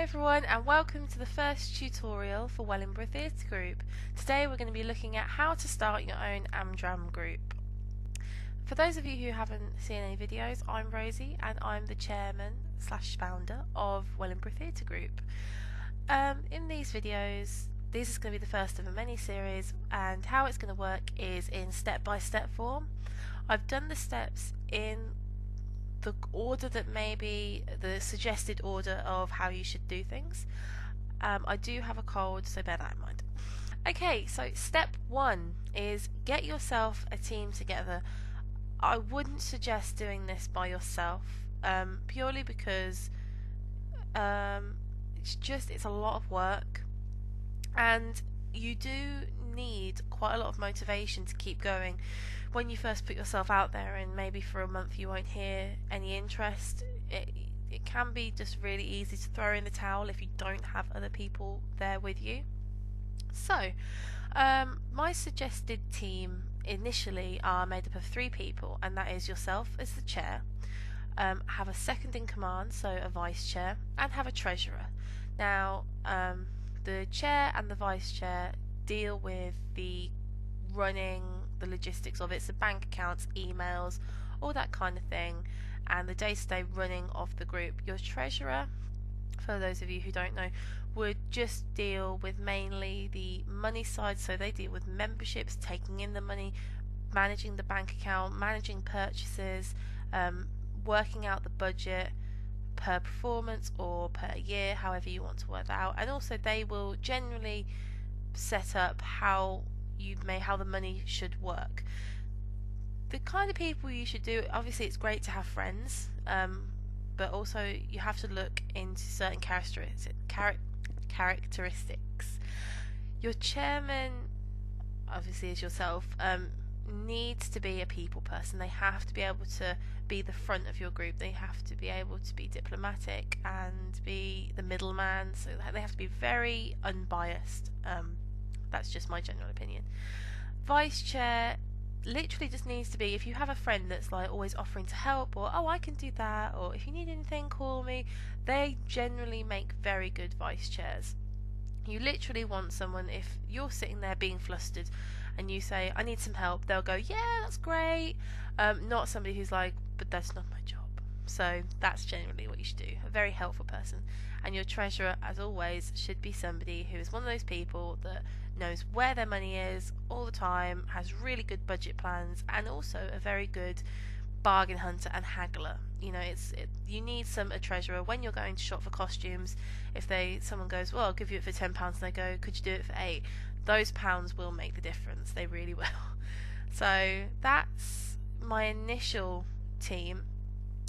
everyone, and welcome to the first tutorial for Wellingborough Theatre Group. Today we're going to be looking at how to start your own Amdram group. For those of you who haven't seen any videos, I'm Rosie and I'm the chairman / founder of Wellingborough Theatre Group. In these videos, this is going to be the first of a mini series, and how it's going to work is in step-by-step form. I've done the steps in the order that may be the suggested order of how you should do things. I do have a cold, so bear that in mind. Okay, so step 1 is get yourself a team together. I wouldn't suggest doing this by yourself, purely because it's a lot of work, and you do need quite a lot of motivation to keep going. When you first put yourself out there and maybe for a month you won't hear any interest, it can be just really easy to throw in the towel if you don't have other people there with you. So my suggested team initially are made up of 3 people, and that is yourself as the chair, have a second in command, so a vice chair, and have a treasurer. Now the chair and the vice chair deal with the running, the logistics of it, so bank accounts, emails, all that kind of thing, and the day-to-day running of the group. Your treasurer, for those of you who don't know, would just deal with mainly the money side, so they deal with memberships, taking in the money, managing the bank account, managing purchases, working out the budget per performance or per year, however you want to work that out, and also they will generally set up how the money should work. The kind of people you should do, obviously it's great to have friends, but also you have to look into certain characteristics. Your chairman, obviously as yourself, needs to be a people person. They have to be able to be the front of your group. They have to be able to be diplomatic and be the middleman, so they have to be very unbiased. That's just my general opinion. Vice chair literally just needs to be, if you have a friend that's like always offering to help, or I can do that, or if you need anything call me, they generally make very good vice chairs. You literally want someone, if you're sitting there being flustered and you say I need some help, they'll go yeah, that's great. Not somebody who's like, but that's not my job. So that's generally what you should do, a very helpful person. And your treasurer, as always, should be somebody who is one of those people that knows where their money is all the time, has really good budget plans, and also a very good bargain hunter and haggler. You know, you need a treasurer when you're going to shop for costumes. If someone goes, well, I'll give you it for £10, and they go, could you do it for 8? Those pounds will make the difference. They really will. So that's my initial team.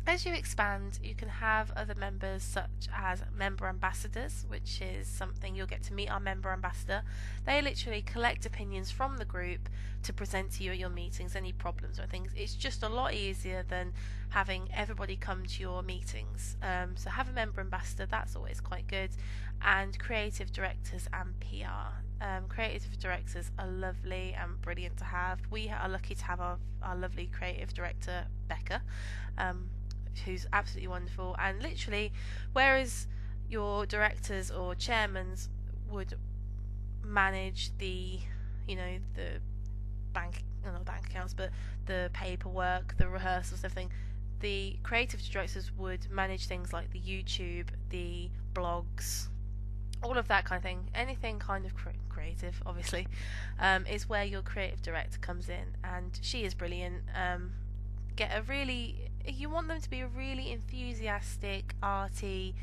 As you expand, you can have other members such as member ambassadors, which is something you'll get to meet our member ambassador. They literally collect opinions from the group to present to you at your meetings, any problems or things. It's just a lot easier than having everybody come to your meetings. So have a member ambassador, that's always quite good. And creative directors and PR. Creative directors are lovely and brilliant to have. We are lucky to have our lovely creative director, Becca, who's absolutely wonderful. And literally, whereas your directors or chairmans would manage the bank accounts, but the paperwork, the rehearsals, everything, the creative directors would manage things like the YouTube, the blogs, all of that kind of thing. Anything kind of creative, obviously, is where your creative director comes in, and she is brilliant. You want them to be a really enthusiastic, arty,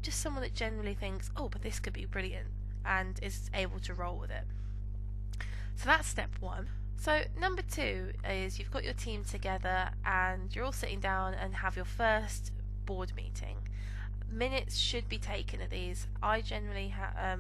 just someone that generally thinks, oh, but this could be brilliant, and is able to roll with it. So that's step 1. So number 2 is you've got your team together and you're all sitting down and have your first board meeting. Minutes should be taken at these. I generally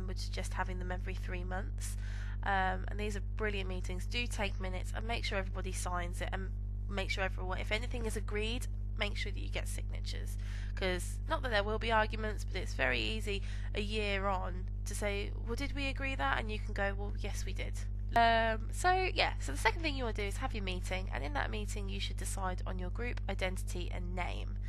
would suggest having them every 3 months, and these are brilliant meetings. Do take minutes and make sure everybody signs it, and make sure everyone, if anything is agreed, make sure that you get signatures, because not that there will be arguments, but it's very easy a year on to say, well, did we agree that? And you can go, well, yes, we did. So the second thing you want to do is have your meeting, and in that meeting you should decide on your group identity and name.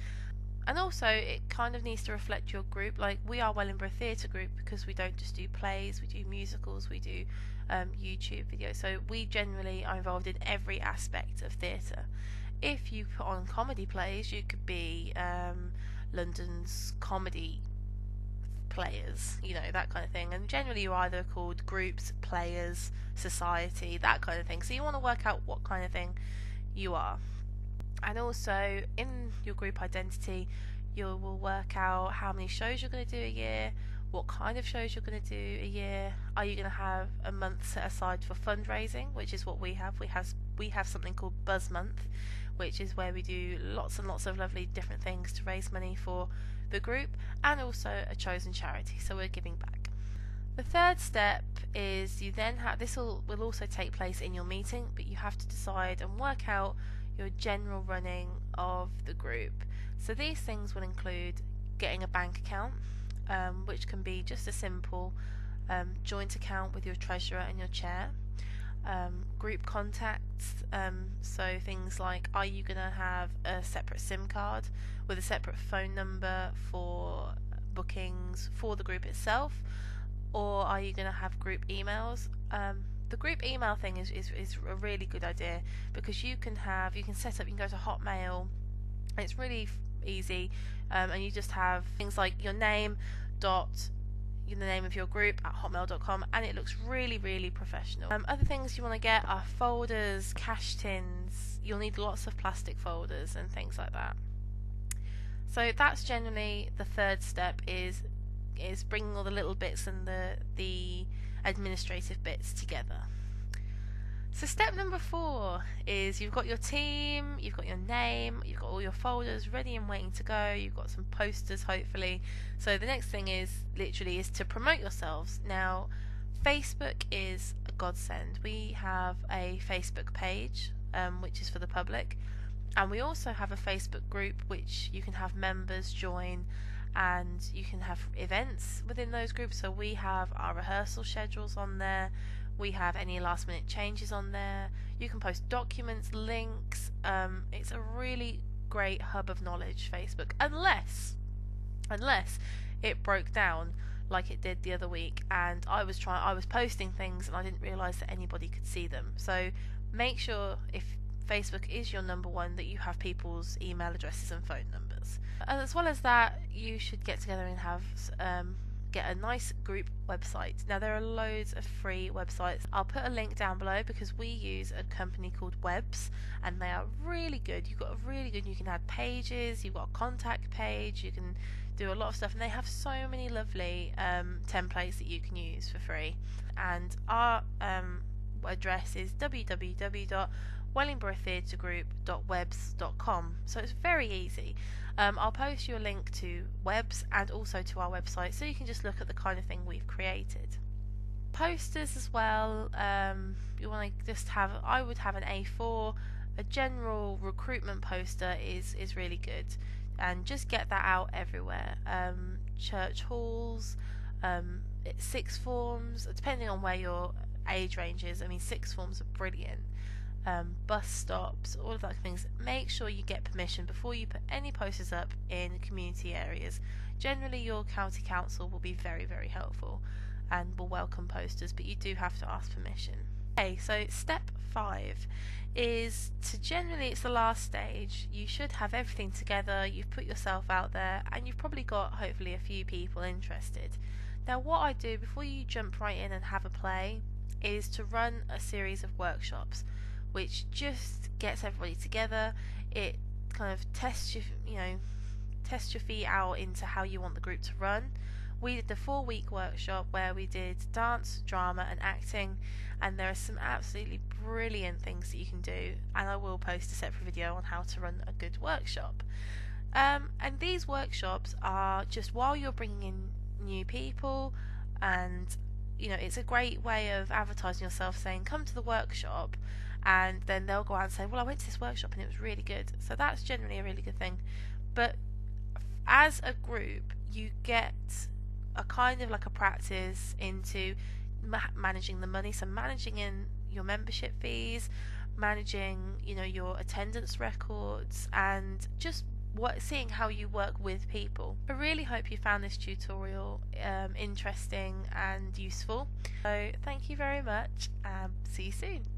And also it kind of needs to reflect your group. Like, we are Wellingborough Theatre Group because we don't just do plays, we do musicals, we do YouTube videos, so we generally are involved in every aspect of theatre. If you put on comedy plays, you could be London's comedy players, that kind of thing. And generally you're either called groups, players, society, that kind of thing. So you want to work out what kind of thing you are. And also in your group identity, you will work out how many shows you're going to do a year, what kind of shows you're going to do a year. Are you going to have a month set aside for fundraising, which is what we have. We have something called Buzz Month, which is where we do lots and lots of lovely different things to raise money for the group, and also a chosen charity, so we're giving back. The third step is you then have, this will also take place in your meeting, but you have to decide and work out your general running of the group. So these things will include getting a bank account, which can be just a simple joint account with your treasurer and your chair. Group contacts, so things like, are you going to have a separate SIM card with a separate phone number for bookings for the group itself, or are you going to have group emails? The group email thing is a really good idea, because you can set up, you can go to Hotmail, and it's really easy, and you just have things like your name dot the name of your group at hotmail.com, and it looks really, really professional. Other things you want to get are folders, cash tins. You'll need lots of plastic folders and things like that. So that's generally the third step, is bringing all the little bits and the administrative bits together. So step number 4 is you've got your team, you've got your name, you've got all your folders ready and waiting to go, you've got some posters hopefully. So the next thing is literally to promote yourselves. Now, Facebook is a godsend. We have a Facebook page, which is for the public, and we also have a Facebook group which you can have members join, and you can have events within those groups. So we have our rehearsal schedules on there, we have any last minute changes on there, you can post documents, links. It's a really great hub of knowledge, Facebook, unless it broke down like it did the other week, and I was posting things and I didn't realise that anybody could see them. So make sure, if Facebook is your number one, that you have people's email addresses and phone numbers. As well as that, you should get together and have get a nice group website. Now, there are loads of free websites. I'll put a link down below, because we use a company called Webs, and they are really good. You can add pages, you've got a contact page, you can do a lot of stuff, and they have so many lovely templates that you can use for free. And our address is www.wellingboroughtheatregroup.webs.com, so it's very easy. I'll post you a link to Webs and also to our website, so you can just look at the kind of thing we've created. Posters as well, you want to just have, I would have an A4. A general recruitment poster is really good, and just get that out everywhere. Church halls, sixth forms, depending on where your age range is. I mean, sixth forms are brilliant. Bus stops, all of that things. Make sure you get permission before you put any posters up in community areas. Generally your county council will be very, very helpful and will welcome posters, but you do have to ask permission. Okay, so step 5 is it's the last stage. You should have everything together, you've put yourself out there, and you've probably got hopefully a few people interested. Now, what I do before you jump right in and have a play is to run a series of workshops, which just gets everybody together. It kind of tests your feet out into how you want the group to run. We did the 4-week workshop where we did dance, drama and acting, and there are some absolutely brilliant things that you can do, and I will post a separate video on how to run a good workshop. And these workshops are just while you're bringing in new people, and it's a great way of advertising yourself, saying come to the workshop, and then they'll go out and say, well, I went to this workshop and it was really good. So that's generally a really good thing. But as a group, you get a kind of like a practice into managing the money, so managing in your membership fees, managing your attendance records, and just seeing how you work with people. I really hope you found this tutorial interesting and useful. So thank you very much, and see you soon.